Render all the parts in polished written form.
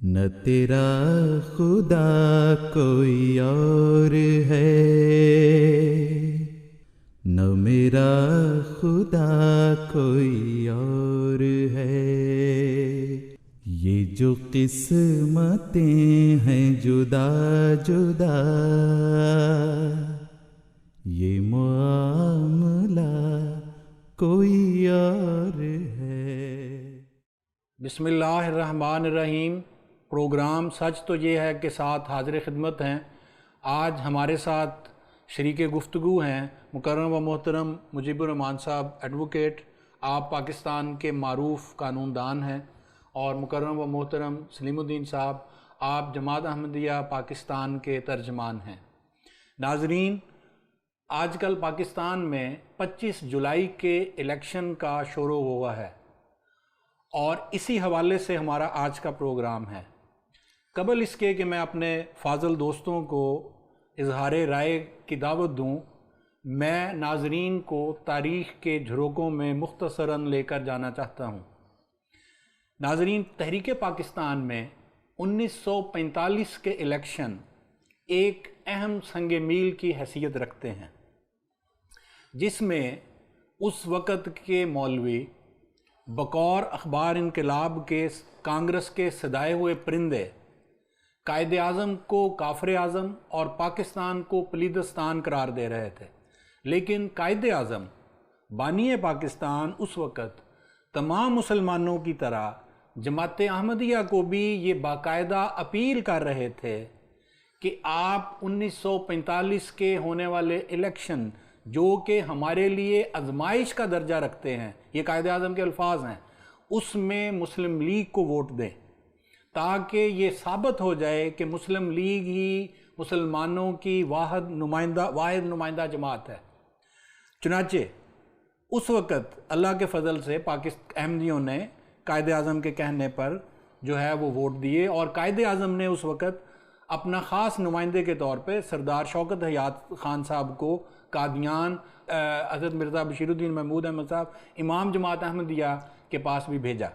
نہ تیرا خدا کوئی اور ہے، نہ میرا خدا کوئی اور ہے، یہ جو قسمتیں ہیں جدا جدا، یہ معاملہ کوئی اور ہے۔ بسم اللہ الرحمن الرحیم۔ پروگرام سچ تو یہ ہے کہ ساتھ حاضر خدمت ہیں۔ آج ہمارے ساتھ شریک گفتگو ہیں مکرم و محترم مجیب الرحمان صاحب ایڈوکیٹ، آپ پاکستان کے معروف قانون دان ہیں، اور مکرم و محترم سلیم الدین صاحب، آپ جماعت احمدیہ پاکستان کے ترجمان ہیں۔ ناظرین، آج کل پاکستان میں 25 جولائی کے الیکشن کا شروع ہوا ہے، اور اسی حوالے سے ہمارا آج کا پروگرام ہے۔ قبل اس کے کہ میں اپنے فاضل دوستوں کو اظہار رائے کی دعوت دوں، میں ناظرین کو تاریخ کے جھروکوں میں مختصراً لے کر جانا چاہتا ہوں۔ ناظرین، تحریک پاکستان میں 1945 کے الیکشن ایک اہم سنگ میل کی حیثیت رکھتے ہیں، جس میں اس وقت کے مولوی بقور اخبار انقلاب کے کانگریس کے صدائے ہوئے پرندے قائد اعظم کو کافر اعظم اور پاکستان کو پلیدستان قرار دے رہے تھے، لیکن قائد اعظم بانی پاکستان اس وقت تمام مسلمانوں کی طرح جماعت احمدیہ کو بھی یہ باقاعدہ اپیل کر رہے تھے کہ آپ 1945 کے ہونے والے الیکشن، جو کہ ہمارے لیے آزمائش کا درجہ رکھتے ہیں، یہ قائد اعظم کے الفاظ ہیں، اس میں مسلم لیگ کو ووٹ دیں، تاکہ یہ ثابت ہو جائے کہ مسلم لیگ ہی مسلمانوں کی واحد نمائندہ جماعت ہے۔ چنانچہ اس وقت اللہ کے فضل سے احمدیوں نے قائد اعظم کے کہنے پر جو ہے وہ ووٹ دیے، اور قائد اعظم نے اس وقت اپنا خاص نمائندے کے طور پہ سردار شوکت حیات خان صاحب کو قادیان حضرت مرزا بشیر الدین محمود احمد صاحب امام جماعت احمدیہ کے پاس بھی بھیجا،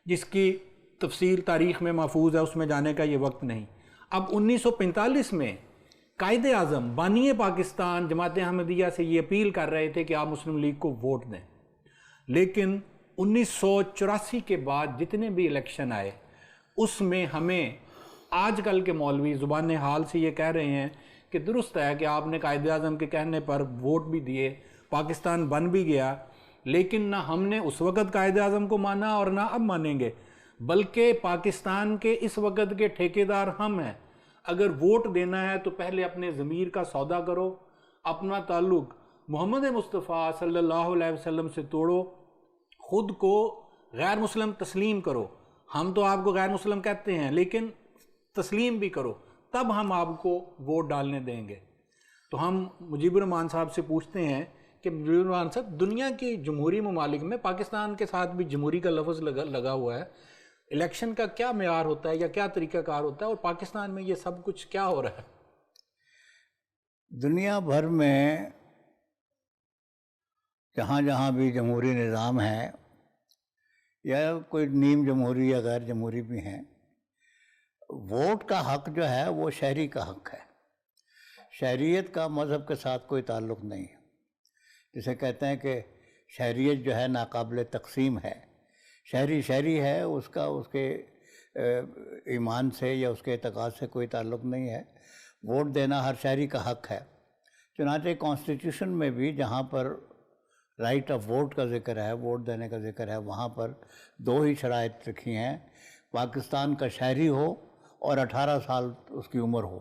جس کی تفصیل تاریخ میں محفوظ ہے، اس میں جانے کا یہ وقت نہیں۔ اب 1945 میں قائد اعظم بانی پاکستان جماعت احمدیہ سے یہ اپیل کر رہے تھے کہ آپ مسلم لیگ کو ووٹ دیں، لیکن 1984 کے بعد جتنے بھی الیکشن آئے، اس میں ہمیں آج کل کے مولوی زبان حال سے یہ کہہ رہے ہیں کہ درست ہے کہ آپ نے قائد اعظم کے کہنے پر ووٹ بھی دیے، پاکستان بن بھی گیا، لیکن نہ ہم نے اس وقت قائد اعظم کو مانا اور نہ اب مانیں گے، بلکہ پاکستان کے اس وقت کے ٹھیکیدار ہم ہیں۔ اگر ووٹ دینا ہے تو پہلے اپنے ضمیر کا سودا کرو، اپنا تعلق محمد مصطفیٰ صلی اللہ علیہ وسلم سے توڑو، خود کو غیر مسلم تسلیم کرو۔ ہم تو آپ کو غیر مسلم کہتے ہیں، لیکن تسلیم بھی کرو، تب ہم آپ کو ووٹ ڈالنے دیں گے۔ تو ہم مجیب الرحمان صاحب سے پوچھتے ہیں کہ مجیب الرحمان صاحب، دنیا کی جمہوری ممالک میں پاکستان کے ساتھ بھی جمہوری کا لفظ لگا ہوا ہے، الیکشن کا کیا معیار ہوتا ہے یا کیا طریقہ کار ہوتا ہے، اور پاکستان میں یہ سب کچھ کیا ہو رہا ہے؟ دنیا بھر میں جہاں جہاں بھی جمہوری نظام ہے، یا کوئی نیم جمہوری یا غیر جمہوری بھی ہیں، ووٹ کا حق جو ہے وہ شہری کا حق ہے۔ شہریت کا مذہب کے ساتھ کوئی تعلق نہیں ہے۔ جسے کہتے ہیں کہ شہریت جو ہے ناقابل تقسیم ہے، شہری ہے، اس کا اس کے ایمان سے یا اس کے اعتقاد سے کوئی تعلق نہیں ہے۔ ووٹ دینا ہر شہری کا حق ہے۔ چنانچہ کانسٹیٹیوشن میں بھی جہاں پر رائٹ آف ووٹ کا ذکر ہے، ووٹ دینے کا ذکر ہے، وہاں پر دو ہی شرائط رکھی ہیں: پاکستان کا شہری ہو اور 18 سال اس کی عمر ہو۔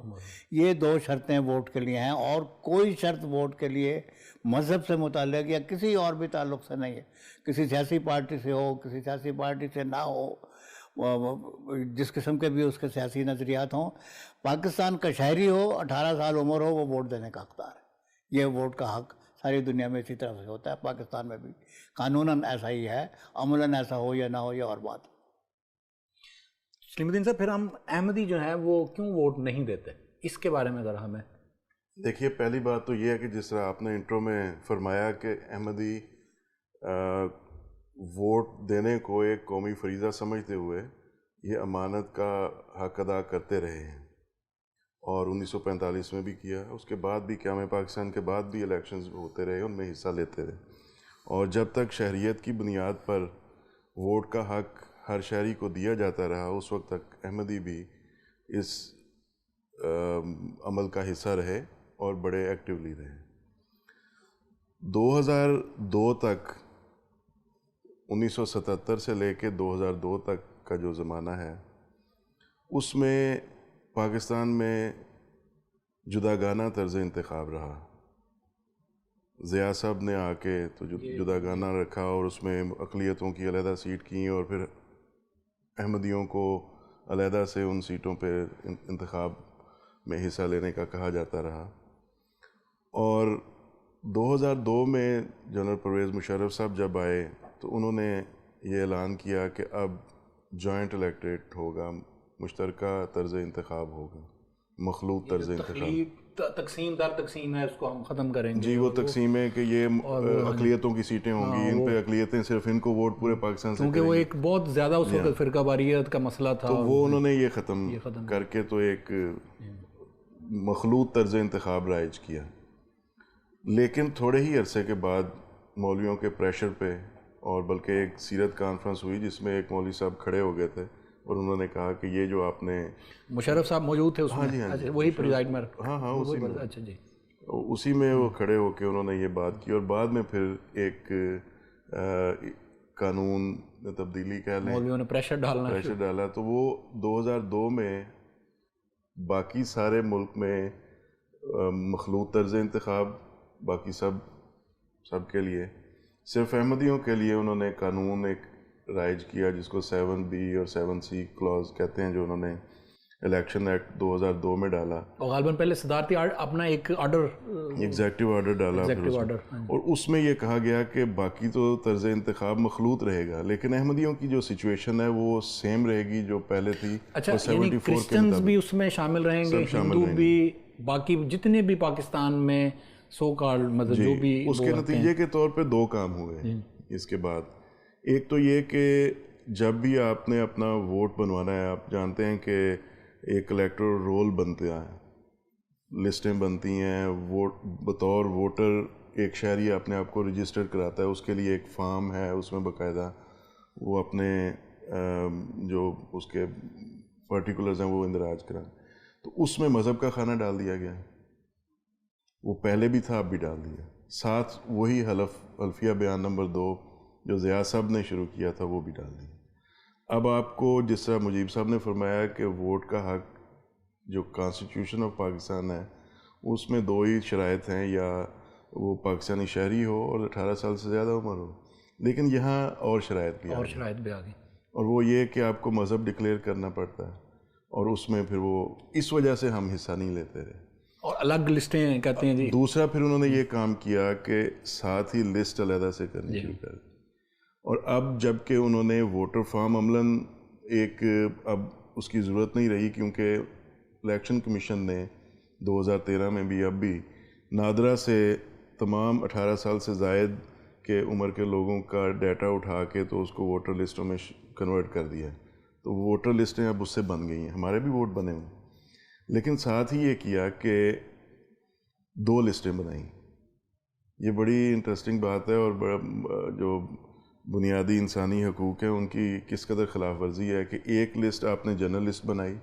یہ دو شرطیں ووٹ کے لیے ہیں، اور کوئی شرط ووٹ کے لیے مذہب سے متعلق یا کسی اور بھی تعلق سے نہیں ہے۔ کسی سیاسی پارٹی سے ہو، کسی سیاسی پارٹی سے نہ ہو، جس قسم کے بھی اس کے سیاسی نظریات ہوں، پاکستان کا شہری ہو، 18 سال عمر ہو، وہ ووٹ دینے کا حقدار ہے۔ یہ ووٹ کا حق ساری دنیا میں اسی طرح سے ہوتا ہے، پاکستان میں بھی قانوناً ایسا ہی ہے، عملاً ایسا ہو یا نہ ہو یہ اور بات ہے۔ سلیم الدین صاحب، پھر ہم احمدی جو ہیں وہ کیوں ووٹ نہیں دیتے، اس کے بارے میں ذرا ہمیں دیکھیے، پہلی بات تو یہ ہے کہ جس طرح آپ نے انٹرو میں فرمایا کہ احمدی ووٹ دینے کو ایک قومی فریضہ سمجھتے ہوئے یہ امانت کا حق ادا کرتے رہے ہیں، اور 1945 میں بھی کیا، اس کے بعد بھی قیام پاکستان کے بعد بھی الیکشنز ہوتے رہے، ان میں حصہ لیتے رہے، اور جب تک شہریت کی بنیاد پر ووٹ کا حق ہر شہری کو دیا جاتا رہا، اس وقت تک احمدی بھی اس عمل کا حصہ رہے اور بڑے ایکٹیولی رہے۔ 2002 تک، 1977 سے لے کے 2002 تک کا جو زمانہ ہے، اس میں پاکستان میں جداگانہ طرز انتخاب رہا۔ ضیاء صاحب نے آ کے تو جداگانہ رکھا، اور اس میں اقلیتوں کی علیحدہ سیٹ کی، اور پھر احمدیوں کو علیحدہ سے ان سیٹوں پہ انتخاب میں حصہ لینے کا کہا جاتا رہا۔ اور 2002 میں جنرل پرویز مشرف صاحب جب آئے تو انہوں نے یہ اعلان کیا کہ اب جوائنٹ الیکٹریٹ ہوگا، مشترکہ طرز انتخاب ہوگا، مخلوط طرز انتخاب۔ تقسیم در تقسیم ہے، اس کو ہم ختم کریں گے۔ جی، وہ تقسیم ہے کہ یہ اقلیتوں کی سیٹیں ہوں گی، ان پہ اقلیتیں صرف ان کو ووٹ پورے پاکستان سے، کیونکہ وہ ایک بہت زیادہ اس وقت فرقہ واریت کا مسئلہ تھا، تو وہ انہوں نے یہ ختم کر کے تو ایک مخلوط طرز انتخاب رائج کیا۔ لیکن تھوڑے ہی عرصے کے بعد مولویوں کے پریشر پہ، اور بلکہ ایک سیرت کانفرنس ہوئی جس میں ایک مولوی صاحب کھڑے ہو گئے تھے اور انہوں نے کہا کہ یہ جو آپ نے، مشرف صاحب موجود تھے اس میں؟ جی، وہی پریزائڈ میں؟ ہاں اسی میں، اچھا جی، اسی میں وہ کھڑے ہو کے انہوں نے یہ بات کی، اور بعد میں پھر ایک قانون میں تبدیلی کہہ لیں، مولویوں نے پریشر ڈالا، تو وہ 2002 میں باقی سارے ملک میں مخلوط طرز انتخاب، باقی سب کے لیے، صرف احمدیوں کے لیے انہوں نے قانون ایک رائج کیا جس کو 7B اور 7C کلاز کہتے ہیں، جو انہوں نے الیکشن ایکٹ 2002 میں ڈالا، اور غالباً پہلے صدارتی اپنا ایک آرڈر، ایگزیکٹو آرڈر ڈالا، اور اس میں یہ کہا گیا کہ باقی تو طرز انتخاب مخلوط رہے گا، لیکن احمدیوں کی جو سچویشن ہے وہ سیم رہے گی جو پہلے تھی۔ اچھا، یعنی کرسچنز بھی اس میں شامل رہیں گے، ہندو بھی، باقی جتنے بھی پاکستان میں سو کالڈ مطلب جو بھی، اس کے نتیجے کے طور پہ دو کام ہوئے اس کے بعد۔ ایک تو یہ کہ جب بھی آپ نے اپنا ووٹ بنوانا ہے، آپ جانتے ہیں کہ ایک الیکٹورل رول بنتا ہے، لسٹیں بنتی ہیں، بطور ووٹر ایک شہری اپنے آپ کو رجسٹر کراتا ہے، اس کے لیے ایک فارم ہے، اس میں باقاعدہ وہ اپنے جو اس کے پرٹیکولرز ہیں وہ اندراج کرائیں، تو اس میں مذہب کا خانہ ڈال دیا گیا، وہ پہلے بھی تھا اب بھی ڈال دیا، ساتھ وہی حلفیہ بیان نمبر 2 جو ضیاء صاحب نے شروع کیا تھا وہ بھی ڈال دیا۔ اب آپ کو جس طرح مجیب صاحب نے فرمایا کہ ووٹ کا حق جو کانسٹیٹیوشن آف پاکستان ہے اس میں 2 ہی شرائط ہیں، یا وہ پاکستانی شہری ہو اور 18 سال سے زیادہ عمر ہو، لیکن یہاں اور شرائط بھی آ گئی، اور وہ یہ کہ آپ کو مذہب ڈکلیئر کرنا پڑتا ہے، اور اس میں پھر وہ اس وجہ سے ہم حصہ نہیں لیتے رہے، اور الگ لسٹیں کہتے ہیں جی۔ دوسرا پھر انہوں نے یہ کام کیا کہ ساتھ ہی لسٹ علیحدہ سے کرنی شروع کر دی، اور اب جب کہ انہوں نے ووٹر فارم عملاً ایک اب اس کی ضرورت نہیں رہی، کیونکہ الیکشن کمیشن نے 2013 میں بھی اب بھی نادرا سے تمام 18 سال سے زائد کے عمر کے لوگوں کا ڈیٹا اٹھا کے تو اس کو ووٹر لسٹوں میں کنورٹ کر دیا، تو ووٹر لسٹیں اب اس سے بن گئی ہیں، ہمارے بھی ووٹ بنے ہوئے، لیکن ساتھ ہی یہ کیا کہ 2 لسٹیں بنائیں۔ یہ بڑی انٹرسٹنگ بات ہے، اور بڑا جو بنیادی انسانی حقوق ہیں ان کی کس قدر خلاف ورزی ہے کہ ایک لسٹ آپ نے جنرل لسٹ بنائی،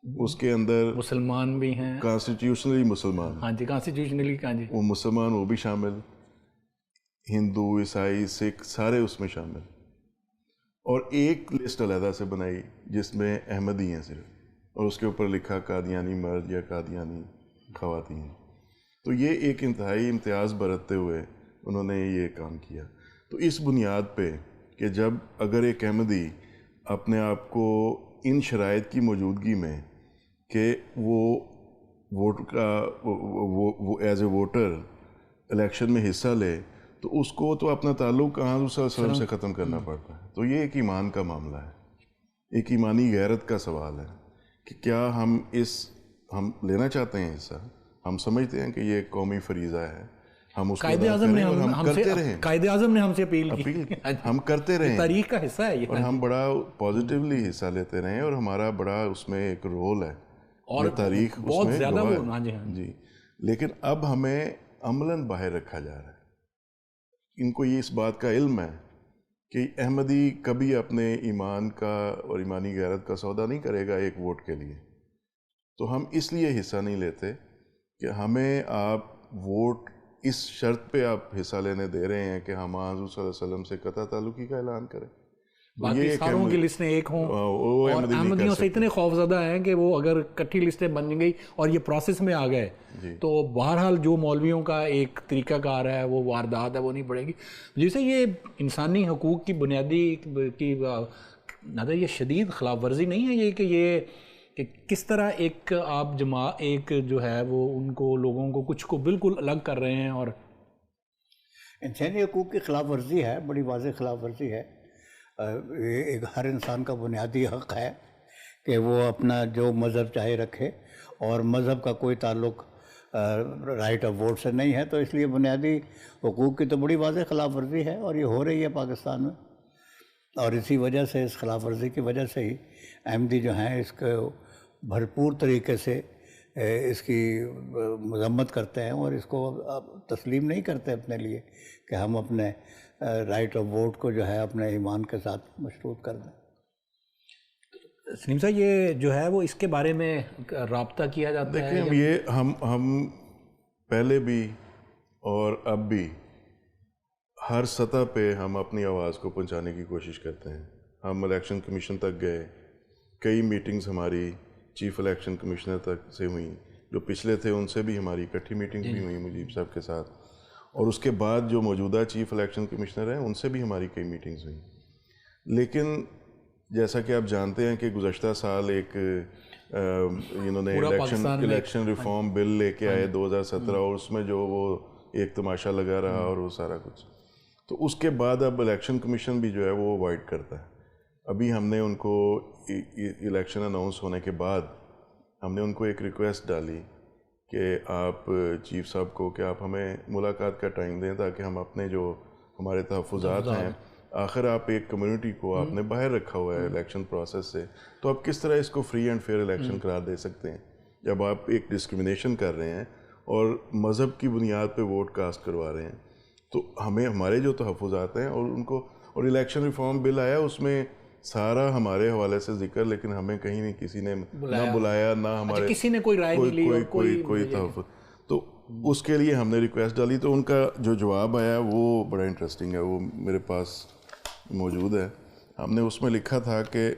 اس کے اندر مسلمان بھی ہیں، کانسٹیٹیوشنلی مسلمان، ہاں جی، کانسٹیٹیوشنلی، ہاں جی، وہ مسلمان وہ بھی شامل، ہندو، عیسائی، سکھ سارے اس میں شامل، اور ایک لسٹ علیحدہ سے بنائی جس میں احمدی ہیں صرف، اور اس کے اوپر لکھا قادیانی مرد یا قادیانی خواتین۔ تو یہ ایک انتہائی امتیاز برتتے ہوئے انہوں نے یہ کام کیا۔ تو اس بنیاد پہ کہ جب اگر ایک احمدی اپنے آپ کو ان شرائط کی موجودگی میں کہ وہ ووٹ کا وہ ایز اے ووٹر الیکشن میں حصہ لے، تو اس کو تو اپنا تعلق کہاں صلی اللہ علیہ وسلم سے ختم کرنا پڑتا ہے۔ تو یہ ایک ایمان کا معاملہ ہے، ایک ایمانی غیرت کا سوال ہے کہ کیا ہم لینا چاہتے ہیں حصہ، ہم سمجھتے ہیں کہ یہ قومی فریضہ ہے، ہم اس کو قائد اعظم نے ہم سے اپیل کی، ہم کرتے رہے، تاریخ کا حصہ ہے یہ، اور ہم بڑا پازیٹیولی حصہ لیتے رہے، اور ہمارا بڑا اس میں ایک رول ہے، اور تاریخ بہت زیادہ وہ جی. لیکن اب ہمیں عملاً باہر رکھا جا رہا ہے. ان کو یہ اس بات کا علم ہے کہ احمدی کبھی اپنے ایمان کا اور ایمانی غیرت کا سودا نہیں کرے گا ایک ووٹ کے لیے. تو ہم اس لیے حصہ نہیں لیتے کہ ہمیں آپ ووٹ اس شرط پہ آپ حصہ لینے دے رہے ہیں کہ ہم حضور صلی اللہ علیہ وسلم سے قطع تعلقی کا اعلان کریں. باقی ساروں کی لسٹیں ایک ہوں، اور احمدیوں سے اتنے خوفزدہ ہیں کہ وہ اگر کٹھی لسٹیں بن گئی اور یہ پروسیس میں آ گئے تو بہرحال جو مولویوں کا ایک طریقہ کار ہے، وہ واردات ہے، وہ نہیں پڑے گی. جیسے یہ انسانی حقوق کی بنیادی کی نظر یہ شدید خلاف ورزی نہیں ہے یہ کہ کس طرح ایک آپ ایک جو ہے وہ ان کو لوگوں کو کچھ کو بالکل الگ کر رہے ہیں. اور انسانی حقوق کی خلاف ورزی ہے، بڑی واضح خلاف ورزی ہے. ایک ہر انسان کا بنیادی حق ہے کہ وہ اپنا جو مذہب چاہے رکھے، اور مذہب کا کوئی تعلق رائٹ آف ووٹ سے نہیں ہے. تو اس لیے بنیادی حقوق کی تو بڑی واضح خلاف ورزی ہے، اور یہ ہو رہی ہے پاکستان میں. اور اسی وجہ سے، اس خلاف ورزی کی وجہ سے ہی احمدی جو ہیں اس کو بھرپور طریقے سے اس کی مذمت کرتے ہیں، اور اس کو تسلیم نہیں کرتے اپنے لیے کہ ہم اپنے رائٹ آف ووٹ کو جو ہے اپنے ایمان کے ساتھ مشروط کر دیں. سلیم صاحب، یہ جو ہے وہ اس کے بارے میں رابطہ کیا جاتا ہے؟ دیکھیں، یہ ہم پہلے بھی اور اب بھی ہر سطح پہ ہم اپنی آواز کو پہنچانے کی کوشش کرتے ہیں. ہم الیکشن کمیشن تک گئے، کئی میٹنگز ہماری چیف الیکشن کمشنر تک سے ہوئیں، جو پچھلے تھے ان سے بھی ہماری اکٹھی میٹنگز بھی ہوئیں مجیب صاحب کے ساتھ، اور اس کے بعد جو موجودہ چیف الیکشن کمشنر ہیں ان سے بھی ہماری کئی میٹنگز ہوئیں. لیکن جیسا کہ آپ جانتے ہیں کہ گزشتہ سال ایک انہوں نے الیکشن ریفارم بل لے کے آئے 2017، اور اس میں جو وہ ایک تماشا لگا رہا اور وہ سارا کچھ. تو اس کے بعد اب الیکشن کمیشن بھی جو ہے وہ اوائڈ کرتا ہے. ابھی ہم نے ان کو الیکشن اناؤنس ہونے کے بعد ہم نے ان کو ایک ریکویسٹ ڈالی کہ آپ چیف صاحب کو کہ آپ ہمیں ملاقات کا ٹائم دیں تاکہ ہم اپنے جو ہمارے تحفظات ہیں، آخر آپ ایک کمیونٹی کو آپ نے باہر رکھا ہوا ہے الیکشن پروسیس سے، تو آپ کس طرح اس کو فری اینڈ فیئر الیکشن قرار دے سکتے ہیں جب آپ ایک ڈسکرمنیشن کر رہے ہیں اور مذہب کی بنیاد پہ ووٹ کاسٹ کروا رہے ہیں. تو ہمیں ہمارے جو تحفظات ہیں اور ان کو، اور الیکشن ریفارم بل آیا اس میں سارا ہمارے حوالے سے ذکر، لیکن ہمیں کہیں نہیں کسی نے نہ بلایا، نہ ہمارے کسی نے کوئی رائے نہیں لی، کوئی تحفظ. تو اس کے لیے ہم نے ریکویسٹ ڈالی، تو ان کا جو جواب آیا وہ بڑا انٹرسٹنگ ہے، وہ میرے پاس موجود ہے. ہم نے اس میں لکھا تھا کہ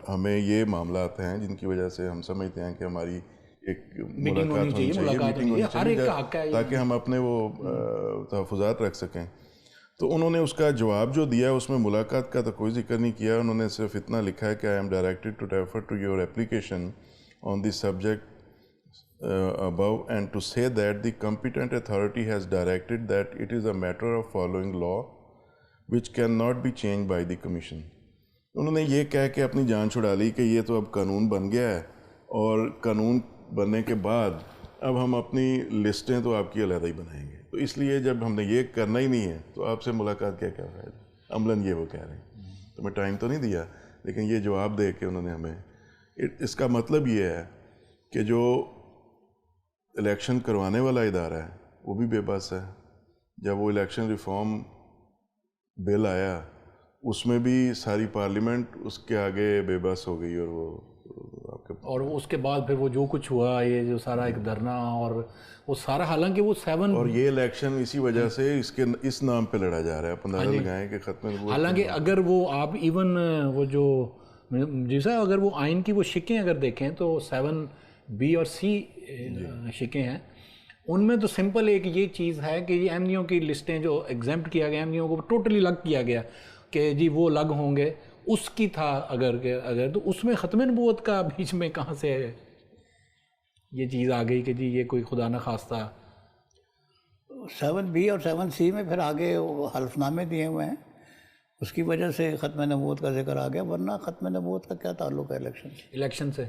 ہمیں یہ معاملات ہیں جن کی وجہ سے ہم سمجھتے ہیں کہ ہماری ایک ملاقات ہونی چاہیے، میٹنگ ہونی چاہیے تاکہ ہم اپنے وہ تحفظات رکھ سکیں. تو انہوں نے اس کا جواب جو دیا اس میں ملاقات کا تو کوئی ذکر نہیں کیا. انہوں نے صرف اتنا لکھا ہے کہ I am directed to refer to your application on the subject above and to say that the competent authority has directed that it is a matter of following law which cannot be changed by the commission. انہوں نے یہ کہہ کے اپنی جان چھڑا لی کہ یہ تو اب قانون بن گیا ہے، اور قانون بننے کے بعد اب ہم اپنی لسٹیں تو آپ کی علیحدہ ہی بنائیں گے. تو اس لیے جب ہم نے یہ کرنا ہی نہیں ہے تو آپ سے ملاقات کیا فائدہ. عملاً یہ وہ کہہ رہے ہیں. تو میں ٹائم تو نہیں دیا، لیکن یہ جواب دے کے انہوں نے ہمیں، اس کا مطلب یہ ہے کہ جو الیکشن کروانے والا ادارہ ہے وہ بھی بے بس ہے. جب وہ الیکشن ریفارم بل آیا اس میں بھی ساری پارلیمنٹ اس کے آگے بے بس ہو گئی، اور وہ اور اس کے بعد پھر وہ جو کچھ ہوا، یہ جو سارا ایک دھرنا اور وہ سارا، حالانکہ وہ 7 اور یہ الیکشن اسی وجہ سے اس نام پہ لڑا جا رہا ہے، اندازہ لگائیں کہ ختم نبوت. حالانکہ اگر وہ آپ ایون وہ جو جیسا اگر وہ آئین کی وہ شکیں اگر دیکھیں تو 7B اور C شکیں ہیں، ان میں تو سمپل ایک یہ چیز ہے کہ یہ احمدیوں کی لسٹیں جو ایگزیمپٹ کیا گیا، احمدیوں کو ٹوٹلی الگ کیا گیا کہ جی وہ الگ ہوں گے. اس کی تھا اگر تو اس میں ختم نبوت کا بیچ میں کہاں سے یہ چیز آ گئی کہ جی یہ کوئی خدا نہ خواستہ. 7B اور 7C میں پھر آگے حلف نامے دیے ہوئے ہیں، اس کی وجہ سے ختم نبوت کا ذکر آ گیا، ورنہ ختم نبوت کا کیا تعلق ہے الیکشن سے؟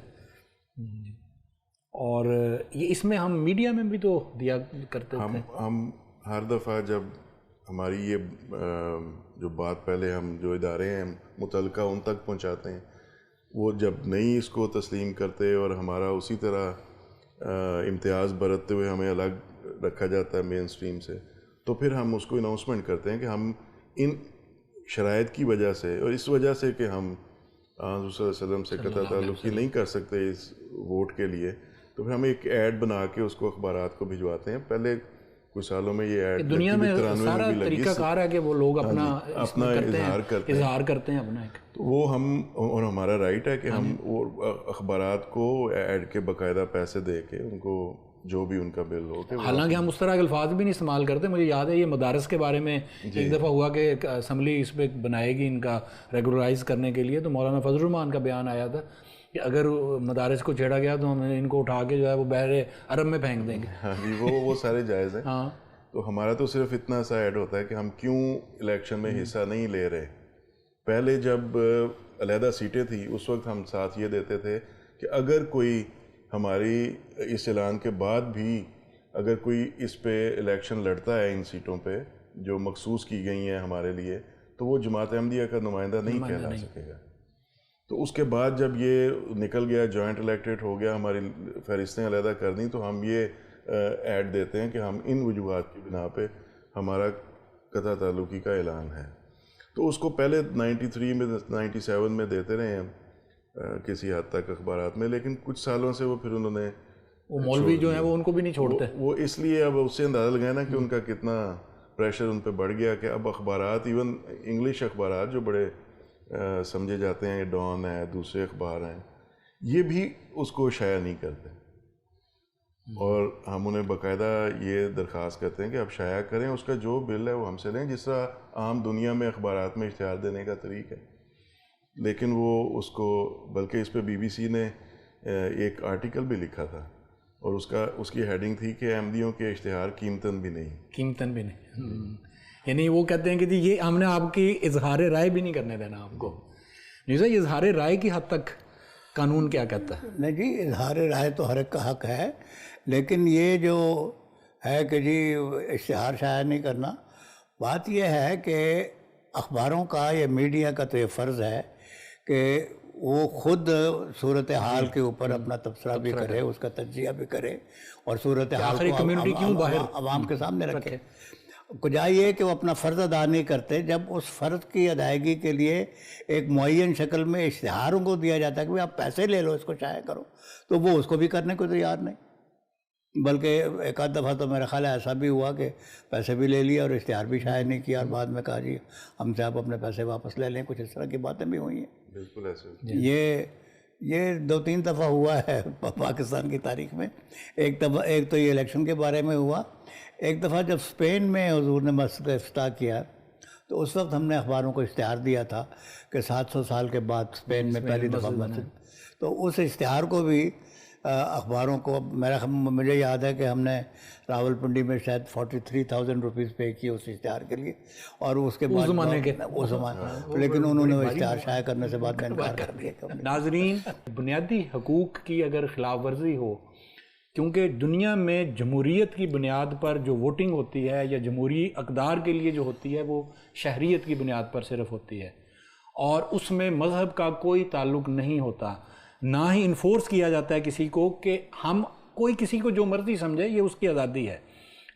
اور یہ اس میں ہم میڈیا میں بھی تو دیا کرتے تھے. ہم ہر دفعہ جب ہماری یہ جو بات پہلے ہم جو ادارے ہیں متعلقہ ان تک پہنچاتے ہیں، وہ جب نہیں اس کو تسلیم کرتے اور ہمارا اسی طرح امتیاز برتتے ہوئے ہمیں الگ رکھا جاتا ہے مین اسٹریم سے، تو پھر ہم اس کو اناؤنسمنٹ کرتے ہیں کہ ہم ان شرائط کی وجہ سے اور اس وجہ سے کہ ہم حضور صلی اللہ علیہ وسلم سے قطع تعلقی نہیں کر سکتے اس ووٹ کے لیے، تو پھر ہم ایک ایڈ بنا کے اس کو اخبارات کو بھجواتے ہیں. پہلے کچھ سالوں میں یہ ایڈ دنیا میں سارا طریقہ کار ہے کہ وہ لوگ اپنا اظہار کرتے ہیں اپنا ایک، تو وہ ہم اور ہمارا رائٹ ہے کہ ہم وہ اخبارات کو ایڈ کے باقاعدہ پیسے دے کے ان کو جو بھی ان کا بل ہو. حالانکہ ہم اس طرح کے الفاظ بھی نہیں استعمال کرتے. مجھے یاد ہے یہ مدارس کے بارے میں ایک دفعہ ہوا کہ اسمبلی اس پہ بنائے گی ان کا ریگولرائز کرنے کے لیے، تو مولانا فضل الرحمان کا بیان آیا تھا کہ اگر مدارس کو چھیڑا گیا تو ہم ان کو اٹھا کے جو ہے وہ بحر عرب میں پھینک دیں گے. ہاں جی، وہ سارے جائز ہیں. ہاں، تو ہمارا تو صرف اتنا سا ایڈ ہوتا ہے کہ ہم کیوں الیکشن میں حصہ نہیں لے رہے. پہلے جب علیحدہ سیٹیں تھیں اس وقت ہم ساتھ یہ دیتے تھے کہ اگر کوئی ہماری اس اعلان کے بعد بھی اگر کوئی اس پہ الیکشن لڑتا ہے ان سیٹوں پہ جو مخصوص کی گئی ہیں ہمارے لیے، تو وہ جماعت احمدیہ کا نمائندہ نہیں کہلا سکے گا. تو اس کے بعد جب یہ نکل گیا، جوائنٹ الیکٹڈ ہو گیا، ہماری فہرستیں علیحدہ کر دیں، تو ہم یہ ایڈ دیتے ہیں کہ ہم ان وجوہات کی بنا پہ ہمارا قطع تعلقی کا اعلان ہے. تو اس کو پہلے 93 میں 97 میں دیتے رہے ہم کسی حد تک اخبارات میں، لیکن کچھ سالوں سے وہ پھر انہوں نے وہ مولوی جو ہیں وہ ان کو بھی نہیں چھوڑتے. وہ اس لیے اب اس سے اندازہ لگایا نا کہ ان کا کتنا پریشر ان پہ بڑھ گیا کہ اب اخبارات، ایون انگلش اخبارات جو بڑے سمجھے جاتے ہیں، ڈان ہے، دوسرے اخبار ہیں، یہ بھی اس کو شائع نہیں کرتے. اور ہم انہیں باقاعدہ یہ درخواست کرتے ہیں کہ آپ شائع کریں، اس کا جو بل ہے وہ ہم سے لیں، جس طرح عام دنیا میں اخبارات میں اشتہار دینے کا طریقہ ہے. لیکن وہ اس کو، بلکہ اس پہ BBC نے ایک آرٹیکل بھی لکھا تھا اور اس کی ہیڈنگ تھی کہ احمدیوں کے اشتہار قیمتاً بھی نہیں. یعنی وہ کہتے ہیں کہ جی یہ ہم نے آپ کی اظہار رائے بھی نہیں کرنے دینا آپ کو. نہیں سر، اظہار رائے کی حد تک قانون کیا کہتا ہے؟ نہیں جی، اظہار رائے تو ہر ایک کا حق ہے، لیکن یہ جو ہے کہ جی اشتہار شائع نہیں کرنا، بات یہ ہے کہ اخباروں کا یا میڈیا کا تو یہ فرض ہے کہ وہ خود صورتحال کے اوپر اپنا تبصرہ بھی کرے، اس کا تجزیہ بھی کرے اور صورتحال کو عوام کے سامنے رکھے. کجا یہ کہ وہ اپنا فرض ادا نہیں کرتے جب اس فرض کی ادائیگی کے لیے ایک معین شکل میں اشتہاروں کو دیا جاتا ہے کہ آپ پیسے لے لو، اس کو شائع کرو، تو وہ اس کو بھی کرنے کو تیار نہیں. بلکہ ایک آدھ دفعہ تو میرا خیال ہے ایسا بھی ہوا کہ پیسے بھی لے لیا اور اشتہار بھی شائع نہیں کیا، اور بعد میں کہا جی ہم سے آپ اپنے پیسے واپس لے لیں. کچھ اس طرح کی باتیں بھی ہوئی ہیں. بالکل ایسے یہ 2-3 دفعہ ہوا ہے پاکستان کی تاریخ میں. ایک تو یہ الیکشن کے بارے میں ہوا. ایک دفعہ جب اسپین میں حضور نے مسجد افتتاح کیا تو اس وقت ہم نے اخباروں کو اشتہار دیا تھا کہ 700 سال کے بعد اسپین میں پہلی دفعہ مسجد، تو اس اشتہار کو بھی اخباروں کو مجھے یاد ہے کہ ہم نے راول پنڈی میں شاید 43,000 روپیز پے کیے اس اشتہار کے لیے، اور اس کے بعد وہ زمانے، لیکن انہوں نے وہ اشتہار شائع کرنے سے بعد میں انکار کر دیا. ناظرین، بنیادی حقوق کی اگر خلاف ورزی ہو، کیونکہ دنیا میں جمہوریت کی بنیاد پر جو ووٹنگ ہوتی ہے یا جمہوری اقدار کے لیے جو ہوتی ہے وہ شہریت کی بنیاد پر صرف ہوتی ہے، اور اس میں مذہب کا کوئی تعلق نہیں ہوتا، نہ ہی انفورس کیا جاتا ہے کسی کو کہ ہم کوئی کسی کو جو مرضی سمجھے، یہ اس کی آزادی ہے.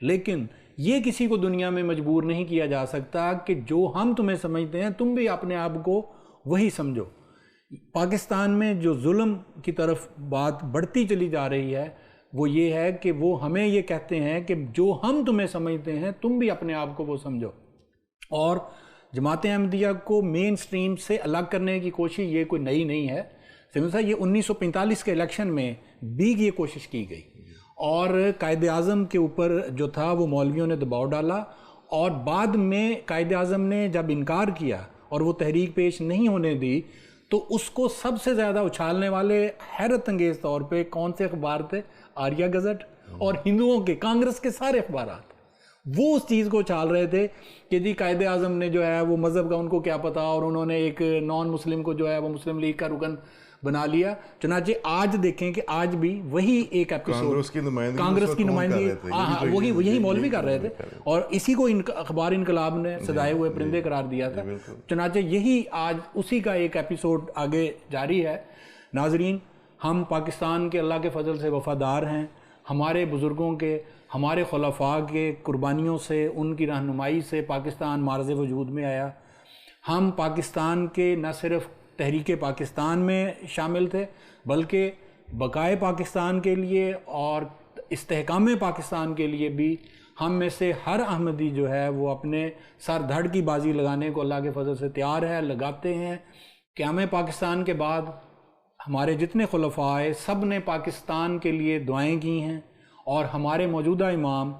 لیکن یہ کسی کو دنیا میں مجبور نہیں کیا جا سکتا کہ جو ہم تمہیں سمجھتے ہیں تم بھی اپنے آپ کو وہی سمجھو. پاکستان میں جو ظلم کی طرف بات بڑھتی چلی جا رہی ہے وہ یہ ہے کہ وہ ہمیں یہ کہتے ہیں کہ جو ہم تمہیں سمجھتے ہیں تم بھی اپنے آپ کو وہ سمجھو. اور جماعت احمدیہ کو مین سٹریم سے الگ کرنے کی کوشش یہ کوئی نئی نہیں ہے. سمجھا، یہ 1945 کے الیکشن میں بھی یہ کوشش کی گئی، اور قائد اعظم کے اوپر جو تھا وہ مولویوں نے دباؤ ڈالا، اور بعد میں قائد اعظم نے جب انکار کیا اور وہ تحریک پیش نہیں ہونے دی تو اس کو سب سے زیادہ اچھالنے والے حیرت انگیز طور پہ کون سے اخبار تھے؟ آریہ گزٹ اور ہندوؤں کے کانگریس کے سارے اخبارات. وہ اس چیز کو چھال رہے تھے کہ جی قائد اعظم نے جو ہے وہ مذہب کا ان کو کیا پتا، اور انہوں نے ایک نان مسلم کو جو ہے وہ مسلم لیگ کا رکن بنا لیا. چنانچہ آج دیکھیں کہ آج بھی وہی ایک ایپیسوڈ کانگریس کی نمائندگی یہی مولوی کر رہے تھے، اور اسی کو اخبار انقلاب نے صدائے ہوئے پرندے قرار دیا تھا. چنانچہ یہی آج اسی کا ایک ایپیسوڈ آگے جاری ہے. ناظرین، ہم پاکستان کے اللہ کے فضل سے وفادار ہیں. ہمارے بزرگوں کے، ہمارے خلفاء کے قربانیوں سے، ان کی رہنمائی سے پاکستان معرض وجود میں آیا. ہم پاکستان کے نہ صرف تحریک پاکستان میں شامل تھے، بلکہ بقائے پاکستان کے لیے اور استحکام پاکستان کے لیے بھی ہم میں سے ہر احمدی جو ہے وہ اپنے سر دھڑ کی بازی لگانے کو اللہ کے فضل سے تیار ہے، لگاتے ہیں. قیام پاکستان کے بعد ہمارے جتنے خلفاء سب نے پاکستان کے لیے دعائیں کی ہیں، اور ہمارے موجودہ امام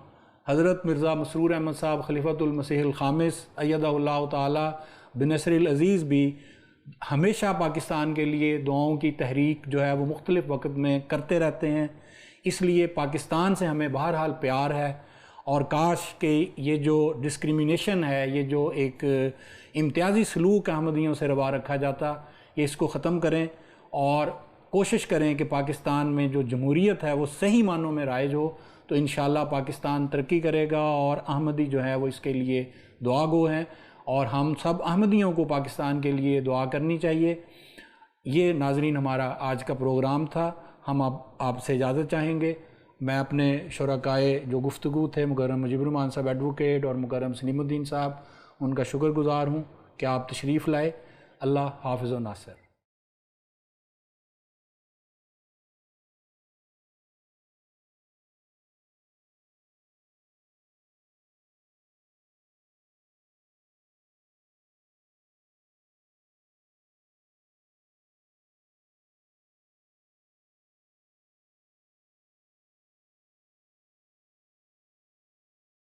حضرت مرزا مسرور احمد صاحب خلیفۃ المسیح الخامس ایدہ اللہ تعالی بنصر العزیز بھی ہمیشہ پاکستان کے لیے دعاؤں کی تحریک جو ہے وہ مختلف وقت میں کرتے رہتے ہیں. اس لیے پاکستان سے ہمیں بہرحال پیار ہے، اور کاش کہ یہ جو ڈسکریمنیشن ہے، یہ جو ایک امتیازی سلوک احمدیوں سے روا رکھا جاتا، یہ اس کو ختم کریں اور کوشش کریں کہ پاکستان میں جو جمہوریت ہے وہ صحیح معنوں میں رائج ہو. تو انشاءاللہ پاکستان ترقی کرے گا، اور احمدی جو ہے وہ اس کے لیے دعا گو ہیں، اور ہم سب احمدیوں کو پاکستان کے لیے دعا کرنی چاہیے. یہ ناظرین ہمارا آج کا پروگرام تھا. ہم اب آپ سے اجازت چاہیں گے. میں اپنے شرکائے جو گفتگو تھے، مکرم مجیب الرحمان صاحب ایڈوکیٹ اور مکرم سلیم الدین صاحب، ان کا شکر گزار ہوں کہ آپ تشریف لائے. اللہ حافظ و ناصر.